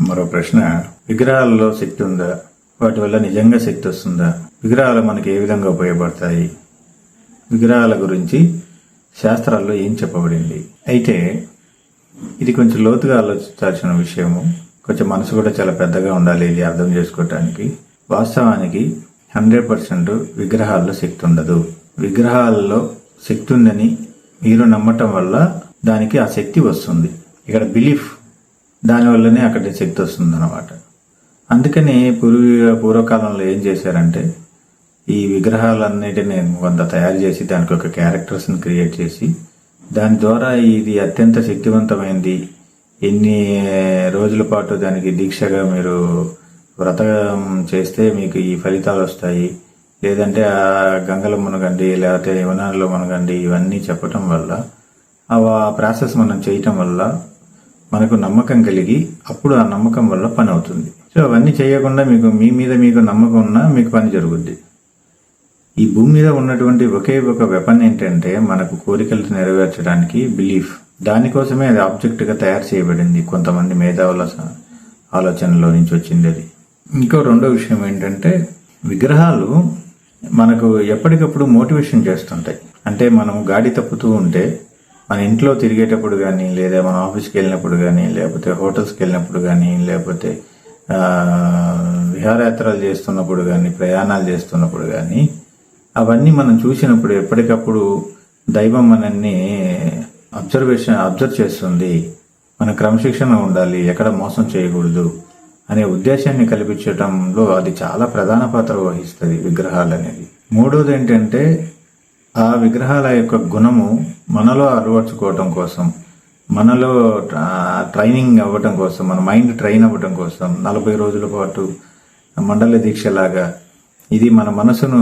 మరో ప్రశ్న, విగ్రహాలలో శక్తి ఉందా? వాటి వల్ల నిజంగా శక్తి వస్తుందా? విగ్రహాలు మనకి ఏ విధంగా ఉపయోగపడతాయి? విగ్రహాల గురించి శాస్త్రాల్లో ఏం చెప్పబడింది? అయితే ఇది కొంచెం లోతుగా ఆలోచించాల్సిన విషయము. కొంచెం మనసు కూడా చాలా పెద్దగా ఉండాలి ఇది అర్థం చేసుకోవటానికి. వాస్తవానికి 100% విగ్రహాల్లో శక్తి ఉండదు. విగ్రహాల్లో శక్తి ఉందని మీరు నమ్మటం వల్ల దానికి ఆ శక్తి వస్తుంది. ఇక్కడ బిలీఫ్, దానివల్లనే అక్కడ శక్తి వస్తుంది అన్నమాట. అందుకని పూర్వకాలంలో ఏం చేశారంటే ఈ విగ్రహాలన్నిటిని కొంత తయారు చేసి దానికి ఒక క్యారెక్టర్స్ని క్రియేట్ చేసి దాని ద్వారా ఇది అత్యంత శక్తివంతమైంది, ఎన్ని రోజుల పాటు దానికి దీక్షగా మీరు వ్రతం చేస్తే మీకు ఈ ఫలితాలు వస్తాయి, లేదంటే ఆ గంగలో మునగండి, లేకపోతే యమునాలో మునగండి, ఇవన్నీ చెప్పటం వల్ల ఆ ప్రాసెస్ మనం చేయటం వల్ల మనకు నమ్మకం కలిగి అప్పుడు ఆ నమ్మకం వల్ల పని అవుతుంది. సో అవన్నీ చేయకుండా మీ మీద మీకు నమ్మకం ఉన్నా మీకు పని జరుగుద్ది. ఈ భూమి మీద ఉన్నటువంటి ఒకే ఒక వెపన్ ఏంటంటే మనకు కోరికలు నెరవేర్చడానికి బిలీఫ్. దానికోసమే అది ఆబ్జెక్ట్గా తయారు చేయబడింది. కొంతమంది మేధావుల ఆలోచనలో నుంచి వచ్చింది అది. ఇంకో రెండో విషయం ఏంటంటే విగ్రహాలు మనకు ఎప్పటికప్పుడు మోటివేషన్ చేస్తుంటాయి. అంటే మనం గాడి తప్పుతూ ఉంటే మన ఇంట్లో తిరిగేటప్పుడు కానీ, లేదా మన ఆఫీస్కి వెళ్ళినప్పుడు కానీ, లేకపోతే హోటల్స్కి వెళ్ళినప్పుడు కానీ, లేకపోతే విహారయాత్రలు చేస్తున్నప్పుడు కానీ, ప్రయాణాలు చేస్తున్నప్పుడు కానీ, అవన్నీ మనం చూసినప్పుడు ఎప్పటికప్పుడు దైవం మనల్ని అబ్జర్వ్ చేస్తుంది. మన క్రమశిక్షణ ఉండాలి, ఎక్కడ మోసం చేయకూడదు అనే ఉద్దేశాన్ని కల్పించడంలో అది చాలా ప్రధాన పాత్ర వహిస్తుంది విగ్రహాలు అనేది. మూడోది ఏంటంటే ఆ విగ్రహాల యొక్క గుణము మనలో అలవర్చుకోవటం కోసం, మనలో ట్రైనింగ్ అవ్వటం కోసం, మన మైండ్ ట్రైన్ అవ్వటం కోసం 40 రోజుల పాటు మండల దీక్షలాగా ఇది మన మనసును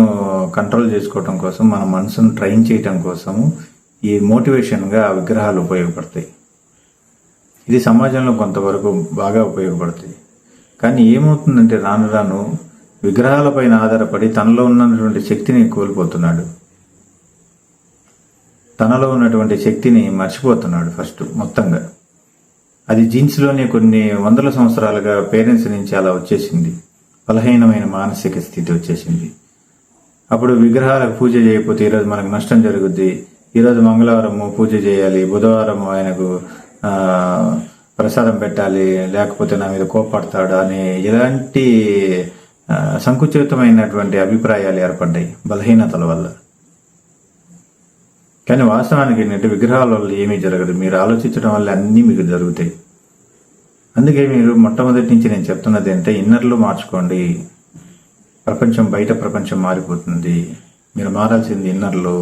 కంట్రోల్ చేసుకోవటం కోసం, మన మనసును ట్రైన్ చేయటం కోసము ఈ మోటివేషన్గా ఆ విగ్రహాలు ఉపయోగపడతాయి. ఇది సమాజంలో కొంతవరకు బాగా ఉపయోగపడతాయి. కానీ ఏమవుతుందంటే రాను రాను విగ్రహాలపైన ఆధారపడి తనలో ఉన్నటువంటి శక్తిని కోల్పోతున్నాడు. తనలో ఉన్నటువంటి శక్తిని మర్చిపోతున్నాడు ఫస్ట్ మొత్తంగా. అది జీన్స్లోనే కొన్ని వందల సంవత్సరాలుగా పేరెంట్స్ నుంచి అలా వచ్చేసింది. బలహీనమైన మానసిక స్థితి వచ్చేసింది. అప్పుడు విగ్రహాలకు పూజ చేయకపోతే ఈరోజు మనకు నష్టం జరుగుద్ది, ఈరోజు మంగళవారము పూజ చేయాలి, బుధవారం ఆయనకు ప్రసాదం పెట్టాలి, లేకపోతే నా మీద కోపడతాడు అనే ఇలాంటి సంకుచితమైనటువంటి అభిప్రాయాలు ఏర్పడ్డాయి బలహీనతల వల్ల. కానీ వాస్తవానికి ఏంటంటే విగ్రహాల వల్ల ఏమీ జరగదు. మీరు ఆలోచించడం వల్ల అన్నీ మీకు జరుగుతాయి. అందుకే మీరు మొట్టమొదటి నుంచి నేను చెప్తున్నది అంటే ఇన్నర్లో మార్చుకోండి. బయట ప్రపంచం మారిపోతుంది. మీరు మారాల్సింది ఇన్నర్లో.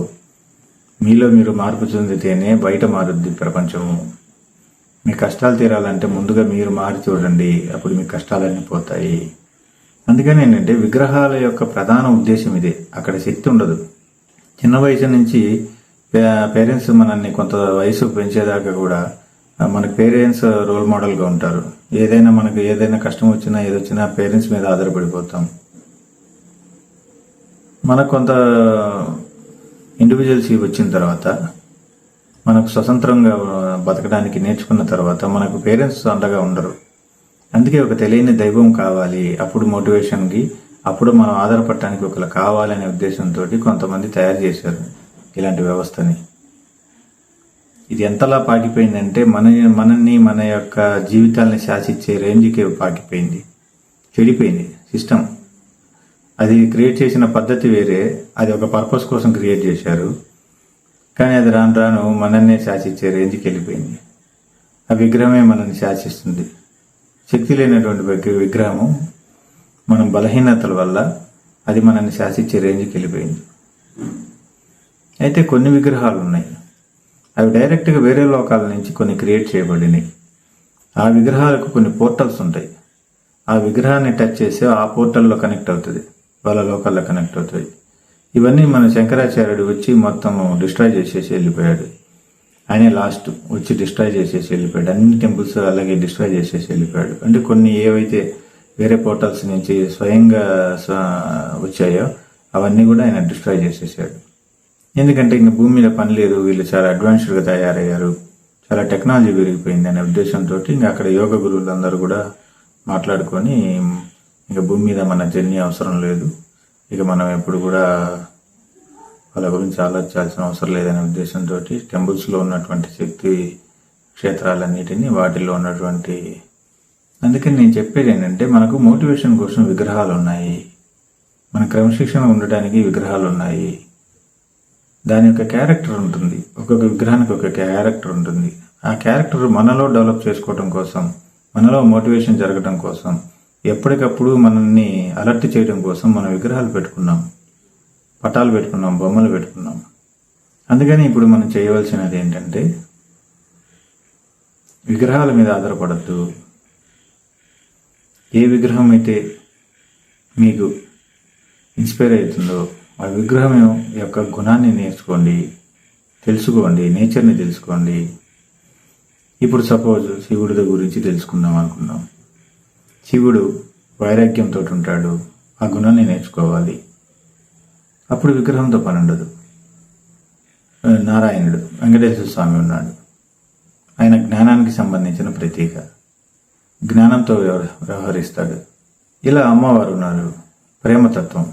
మీలో మీరు మార్పు చెందితేనే బయట మారుద్ది ప్రపంచము. మీ కష్టాలు తీరాలంటే ముందుగా మీరు మారి చూడండి, అప్పుడు మీ కష్టాలన్నీ పోతాయి. అందుకని ఏంటంటే విగ్రహాల యొక్క ప్రధాన ఉద్దేశం ఇదే. అక్కడ శక్తి ఉండదు. చిన్న వయసు నుంచి పేరెంట్స్ మనల్ని కొంత వయసు పెంచేదాకా కూడా మనకు పేరెంట్స్ రోల్ మోడల్గా ఉంటారు. మనకు ఏదైనా కష్టం వచ్చినా ఏదొచ్చినా పేరెంట్స్ మీద ఆధారపడిపోతాం. మనకు కొంత ఇండివిజువల్సీ వచ్చిన తర్వాత, మనకు స్వతంత్రంగా బతకడానికి నేర్చుకున్న తర్వాత మనకు పేరెంట్స్ అండగా ఉండరు. అందుకే ఒక తెలియని దైవం కావాలి, అప్పుడు మోటివేషన్కి, అప్పుడు మనం ఆధారపడటానికి ఒకరు కావాలనే ఉద్దేశంతో కొంతమంది తయారు చేశారు ఇలాంటి వ్యవస్థని. ఇది ఎంతలా పాకిపోయిందంటే మనల్ని మన యొక్క జీవితాలని శాసించే రేంజ్కి పాకిపోయింది, చెడిపోయింది సిస్టమ్. అది క్రియేట్ చేసిన పద్ధతి వేరే, అది ఒక పర్పస్ కోసం క్రియేట్ చేశారు. కానీ అది రాను రాను మనల్ని శాసించే రేంజ్కి వెళ్ళిపోయింది. ఆ విగ్రహమే మనల్ని శాసిస్తుంది. శక్తి లేనటువంటి విగ్రహము మనం బలహీనతల వల్ల అది మనల్ని శాసించే రేంజ్కి వెళ్ళిపోయింది. అయితే కొన్ని విగ్రహాలు ఉన్నాయి, అవి డైరెక్ట్గా వేరే లోకాల నుంచి కొన్ని క్రియేట్ చేయబడినాయి. ఆ విగ్రహాలకు కొన్ని పోర్టల్స్ ఉంటాయి. ఆ విగ్రహాన్ని టచ్ చేసి ఆ పోర్టల్లో కనెక్ట్ అవుతుంది, వాళ్ళ లోకాల్లో కనెక్ట్ అవుతుంది. ఇవన్నీ మన శంకరాచార్యుడు వచ్చి మొత్తం డిస్ట్రాయ్ చేసేసి వెళ్ళిపోయాడు. ఆయనే లాస్ట్ వచ్చి డిస్ట్రాయ్ చేసేసి వెళ్ళిపోయాడు. అన్ని టెంపుల్స్ అలాగే డిస్ట్రాయ్ చేసేసి వెళ్ళిపోయాడు. అంటే కొన్ని ఏవైతే వేరే పోర్టల్స్ నుంచి స్వయంగా వచ్చాయో అవన్నీ కూడా ఆయన డిస్ట్రాయ్ చేసేసాడు. ఎందుకంటే ఇంక భూమి మీద పని లేదు, వీళ్ళు చాలా అడ్వాన్స్డ్గా తయారయ్యారు, చాలా టెక్నాలజీ పెరిగిపోయింది అనే ఉద్దేశంతో ఇంకా అక్కడ యోగ గురువులందరూ కూడా మాట్లాడుకొని ఇక భూమి మీద మన జర్నీ అవసరం లేదు, ఇక మనం ఎప్పుడు కూడా వాళ్ళ గురించి ఆలోచించాల్సిన అవసరం లేదనే ఉద్దేశంతో టెంపుల్స్లో ఉన్నటువంటి శక్తి క్షేత్రాలన్నిటినీ వాటిల్లో ఉన్నటువంటి, అందుకని నేను చెప్పేది ఏంటంటే మనకు మోటివేషన్ కోసం విగ్రహాలు ఉన్నాయి, మన క్రమశిక్షణ ఉండడానికి విగ్రహాలు ఉన్నాయి. దాని యొక్క క్యారెక్టర్ ఉంటుంది, ఒక్కొక్క విగ్రహానికి ఒక క్యారెక్టర్ ఉంటుంది. ఆ క్యారెక్టర్ మనలో డెవలప్ చేసుకోవడం కోసం, మనలో మోటివేషన్ జరగడం కోసం, ఎప్పటికప్పుడు మనల్ని అలర్ట్ చేయడం కోసం మనం విగ్రహాలు పెట్టుకున్నాం, పటాలు పెట్టుకున్నాం, బొమ్మలు పెట్టుకున్నాం. అందుకని ఇప్పుడు మనం చేయవలసినది ఏంటంటే విగ్రహాల మీద ఆధారపడద్దు. ఏ విగ్రహం అయితే మీకు ఇన్స్పైర్ అవుతుందో ఆ విగ్రహం యొక్క గుణాన్ని నేర్చుకోండి, తెలుసుకోండి, నేచర్ని తెలుసుకోండి. ఇప్పుడు సపోజ్ శివుడి గురించి తెలుసుకుందాం అనుకున్నాం. శివుడు వైరాగ్యంతో ఉంటాడు, ఆ గుణాన్ని నేర్చుకోవాలి. అప్పుడు విగ్రహంతో పని ఉండదు. నారాయణుడు, వెంకటేశ్వర స్వామి ఉన్నాడు, ఆయన జ్ఞానానికి సంబంధించిన ప్రతీక, జ్ఞానంతో వ్యవహరిస్తాడు. ఇలా అమ్మవారు ఉన్నారు, ప్రేమతత్వం,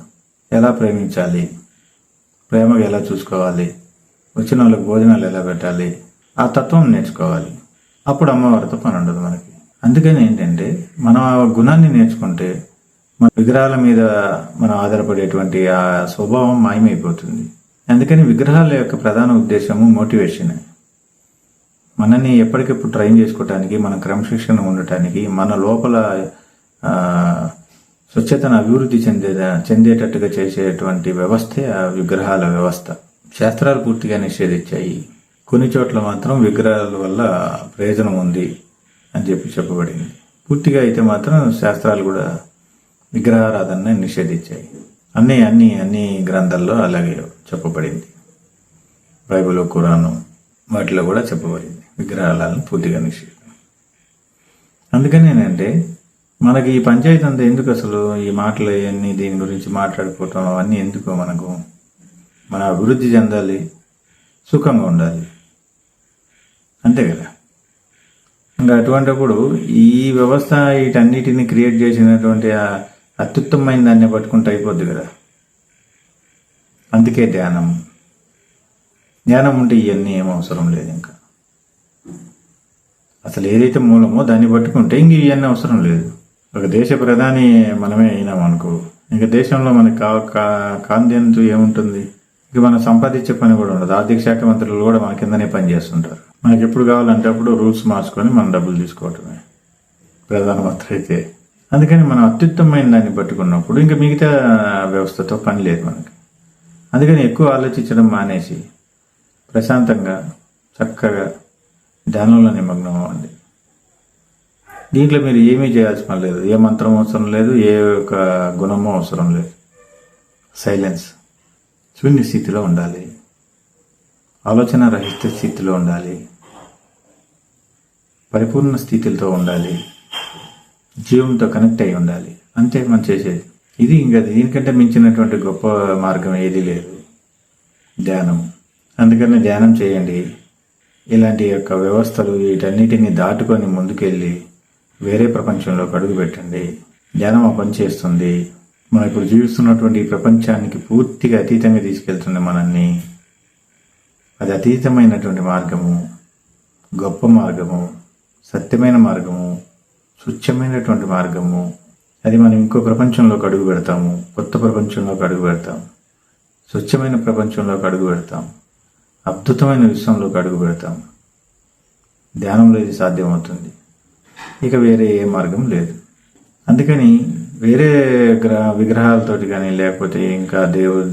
ఎలా ప్రేమించాలి, ప్రేమగా ఎలా చూసుకోవాలి, వచ్చిన వాళ్ళకి భోజనాలు ఎలా పెట్టాలి, ఆ తత్వం నేర్చుకోవాలి. అప్పుడు అమ్మవారితో పని ఉండదు మనకి. అందుకని ఏంటంటే మనం ఆ గుణాన్ని నేర్చుకుంటే మన విగ్రహాల మీద మనం ఆధారపడేటువంటి ఆ స్వభావం మాయమైపోతుంది. అందుకని విగ్రహాల యొక్క ప్రధాన ఉద్దేశము మోటివేషన్. మనని ఎప్పటికెప్పుడు ట్రైన్ చేసుకోవటానికి, మన క్రమశిక్షణ ఉండటానికి, మన లోపల స్వచ్ఛతను అభివృద్ధి చెందేటట్టుగా చేసేటువంటి వ్యవస్థే ఆ విగ్రహాల వ్యవస్థ. శాస్త్రాలు పూర్తిగా నిషేధించాయి, కొన్ని చోట్ల మాత్రం విగ్రహాల వల్ల ప్రయోజనం ఉంది అని చెప్పబడింది. పూర్తిగా అయితే మాత్రం శాస్త్రాలు కూడా విగ్రహారాధన నిషేధించాయి. అన్ని గ్రంథాల్లో అలాగే చెప్పబడింది. బైబిల్, ఖురాను వాటిలో కూడా చెప్పబడింది విగ్రహాలను పూర్తిగా నిషేధం. అందుకని ఏంటంటే మనకి ఈ పంచాయతీ అంతా ఎందుకు, అసలు ఈ మాటలు అవన్నీ దీని గురించి మాట్లాడుకోవటం అవన్నీ ఎందుకు? మన అభివృద్ధి చెందాలి, సుఖంగా ఉండాలి, అంతే కదా. ఇంకా అటువంటిప్పుడు ఈ వ్యవస్థ వీటన్నిటిని క్రియేట్ చేసినటువంటి అత్యుత్తమైన దాన్ని పట్టుకుంటే అయిపోద్ది కదా. అందుకే ధ్యానం ఉంటే ఇవన్నీ ఏం అవసరం లేదు. ఇంకా అసలు ఏదైతే మూలమో దాన్ని పట్టుకుంటే ఇంక ఇవన్నీ అవసరం లేదు. ఒక దేశ ప్రధాని మనమే అయినాం అనుకో, ఇంకా దేశంలో మనకి కాంతింతు ఏముంటుంది? ఇక మనం సంపాదించే పని కూడా ఉండదు. ఆర్థిక శాఖ మంత్రులు కూడా మన కిందనే పని చేస్తుంటారు. మనకి ఎప్పుడు కావాలంటే అప్పుడు రూల్స్ మార్చుకొని మనం డబ్బులు తీసుకోవటమే ప్రధానమంత్రి అయితే. అందుకని మనం అత్యుత్తమైన దాన్ని పట్టుకున్నప్పుడు ఇంకా మిగతా వ్యవస్థతో పని లేదు మనకి. అందుకని ఎక్కువ ఆలోచించడం మానేసి ప్రశాంతంగా చక్కగా ధ్యానంలో నిమగ్నం అవ్వండి. దీంట్లో మీరు ఏమీ చేయాల్సిన పని లేదు, ఏ మంత్రం అవసరం లేదు, ఏ ఒక గుణమో అవసరం లేదు. సైలెన్స్, శూన్య స్థితిలో ఉండాలి, ఆలోచన రహిత స్థితిలో ఉండాలి, పరిపూర్ణ స్థితితో ఉండాలి, జీవంతో కనెక్ట్ అయి ఉండాలి. అంతే మనం చేసేది ఇది. ఇంకా దీనికంటే మించినటువంటి గొప్ప మార్గం ఏదీ లేదు ధ్యానం. అందుకని ధ్యానం చేయండి. ఇలాంటి యొక్క వ్యవస్థలు వీటన్నిటిని దాటుకొని ముందుకెళ్ళి వేరే ప్రపంచంలోకి అడుగు పెట్టండి. ధ్యానం ఆ పని చేస్తుంది. మనం ఇప్పుడు జీవిస్తున్నటువంటి ఈ ప్రపంచానికి పూర్తిగా అతీతంగా తీసుకెళ్తుంది మనల్ని. అది అతీతమైనటువంటి మార్గము, గొప్ప మార్గము, సత్యమైన మార్గము, స్వచ్ఛమైనటువంటి మార్గము. అది మనం ఇంకో ప్రపంచంలోకి అడుగు పెడతాము, కొత్త ప్రపంచంలోకి అడుగు పెడతాం, స్వచ్ఛమైన ప్రపంచంలోకి అడుగు పెడతాం, అద్భుతమైన విశ్వంలోకి అడుగు పెడతాం. ధ్యానంలో ఇది సాధ్యమవుతుంది. ఇక వేరే ఏ మార్గం లేదు. అందుకని వేరే విగ్రహాలతోటి కానీ లేకపోతే ఇంకా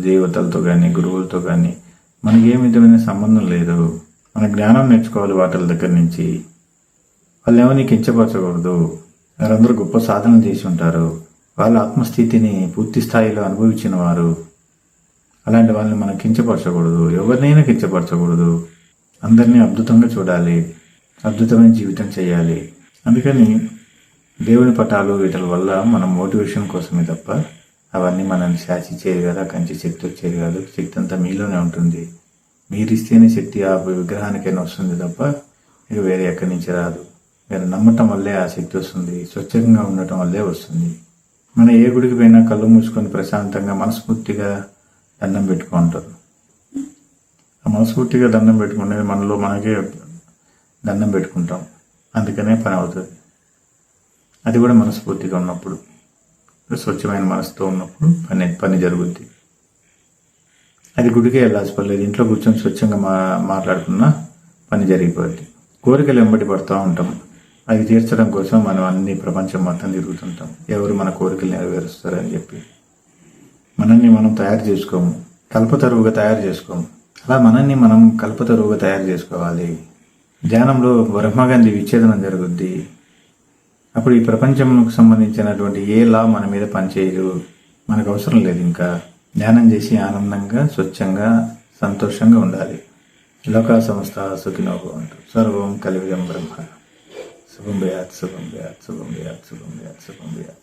దేవతలతో కానీ గురువులతో కానీ మనకి ఏ విధమైన సంబంధం లేదు. మన జ్ఞానం నేర్చుకోవాలి వాటి దగ్గర నుంచి. వాళ్ళు ఎవరిని కించపరచకూడదు. వారందరూ గొప్ప సాధన చేసి ఉంటారు, వాళ్ళ ఆత్మస్థితిని పూర్తి స్థాయిలో అనుభవించిన వారు. అలాంటి వాళ్ళని మనం కించపరచకూడదు, ఎవరినైనా కించపరచకూడదు. అందరినీ అద్భుతంగా చూడాలి, అద్భుతమైన జీవితం చేయాలి. అందుకని దేవుని పటాలు వీటి వల్ల మనం మోటివేషన్ కోసమే తప్ప అవన్నీ మనల్ని శాసించేది కదా, కంచి శక్తి వచ్చేది కాదు. శక్తి అంతా మీలోనే ఉంటుంది. మీరు ఇస్తేనే శక్తి ఆ విగ్రహానికైనా వస్తుంది తప్ప ఇక వేరే ఎక్కడి నుంచి రాదు. మీరు నమ్మటం వల్లే ఆ శక్తి వస్తుంది. స్వచ్ఛంగా ఉండటం వల్లే వస్తుంది. మనం ఏ గుడికి పోయినా కళ్ళు మూసుకొని ప్రశాంతంగా మనస్ఫూర్తిగా దండం పెట్టుకుంటారు. ఆ మనస్ఫూర్తిగా దండం పెట్టుకునేది మనలో మనకే దండం పెట్టుకుంటాం. అందుకనే పని అవుతుంది. అది కూడా మనస్ఫూర్తిగా ఉన్నప్పుడు, స్వచ్ఛమైన మనసుతో ఉన్నప్పుడు పని జరుగుద్ది. అది గుడికే వెళ్ళాల్సి పర్లేదు. ఇంట్లో కూర్చొని స్వచ్ఛంగా మాట్లాడుకున్నా పని జరిగిపోద్ది. కోరికలు వెంబడి పడుతూ ఉంటాం. అవి తీర్చడం కోసం మనం అన్ని ప్రపంచం మొత్తం తిరుగుతుంటాం. ఎవరు మన కోరికలు నెరవేరుస్తారని చెప్పి మనల్ని మనం తయారు చేసుకోము, కల్పతరువుగా తయారు చేసుకోము. అలా మనల్ని మనం కల్పతరువుగా తయారు చేసుకోవాలి. ధ్యానంలో బ్రహ్మగాంధీ విచ్ఛేదనం జరుగుద్ది. అప్పుడు ఈ ప్రపంచంకు సంబంధించినటువంటి ఏ లా మన మీద పనిచేయదు. మనకు అవసరం లేదు. ఇంకా ధ్యానం చేసి ఆనందంగా, స్వచ్ఛంగా, సంతోషంగా ఉండాలి. లోకా సమస్త సుఖినో భవంతు. సర్వం కలివిదం బ్రహ్మ. శుభం భయాత్, శుభం భయాత్, శుభం భయాత్, శుభం భయాత్, శుభం భయాత్.